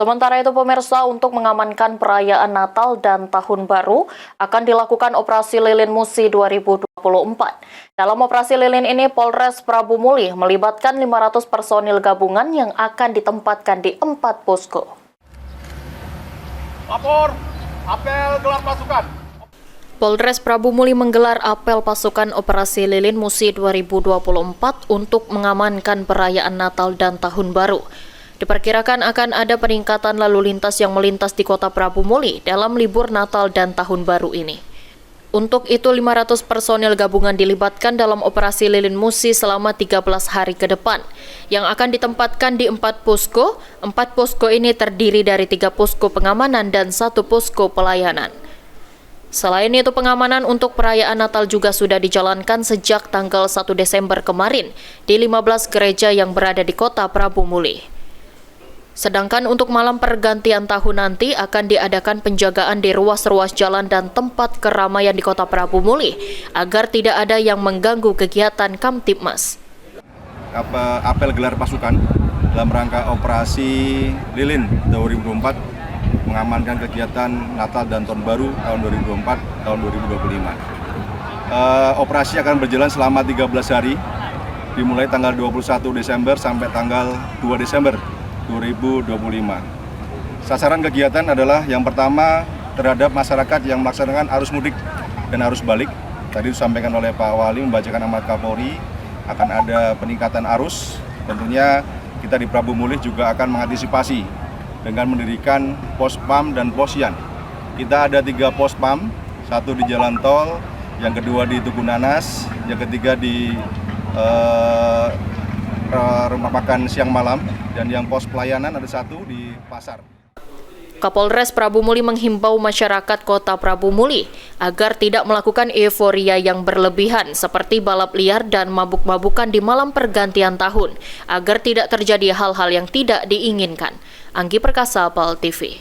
Sementara itu pemirsa, untuk mengamankan perayaan Natal dan Tahun Baru akan dilakukan operasi Lilin Musi 2024. Dalam operasi Lilin ini Polres Prabu Muli melibatkan 500 personil gabungan yang akan ditempatkan di 4 posko. Lapor, apel gelar pasukan. Polres Prabu Muli menggelar apel pasukan operasi Lilin Musi 2024 untuk mengamankan perayaan Natal dan Tahun Baru. Diperkirakan akan ada peningkatan lalu lintas yang melintas di kota Prabu Muli dalam libur Natal dan Tahun Baru ini. Untuk itu 500 personil gabungan dilibatkan dalam operasi Lilin Musi selama 13 hari ke depan, yang akan ditempatkan di 4 posko. 4 posko ini terdiri dari 3 posko pengamanan dan 1 posko pelayanan. Selain itu, pengamanan untuk perayaan Natal juga sudah dijalankan sejak tanggal 1 Desember kemarin di 15 gereja yang berada di kota Prabu Muli. Sedangkan untuk malam pergantian tahun nanti akan diadakan penjagaan di ruas-ruas jalan dan tempat keramaian di kota Prabu Muli agar tidak ada yang mengganggu kegiatan Kamtibmas. Apel gelar pasukan dalam rangka operasi Lilin 2024 mengamankan kegiatan Natal dan Tahun Baru tahun 2024 tahun 2025. Operasi akan berjalan selama 13 hari dimulai tanggal 21 Desember sampai tanggal 2 Desember 2025. Sasaran kegiatan adalah yang pertama terhadap masyarakat yang melaksanakan arus mudik dan arus balik. Tadi disampaikan oleh Pak Wali membacakan amanat Kapolri akan ada peningkatan arus. Tentunya kita di Prabu Muli juga akan mengantisipasi dengan mendirikan pos PAM dan posyan. Kita ada 3 pos PAM, 1 di Jalan Tol, yang kedua di Tugu Nanas, yang ketiga di rumah makan siang malam, dan yang pos pelayanan ada 1 di pasar. Kapolres Prabu Muli menghimbau masyarakat kota Prabu Muli agar tidak melakukan euforia yang berlebihan seperti balap liar dan mabuk-mabukan di malam pergantian tahun agar tidak terjadi hal-hal yang tidak diinginkan. Anggi Perkasa, PAL TV.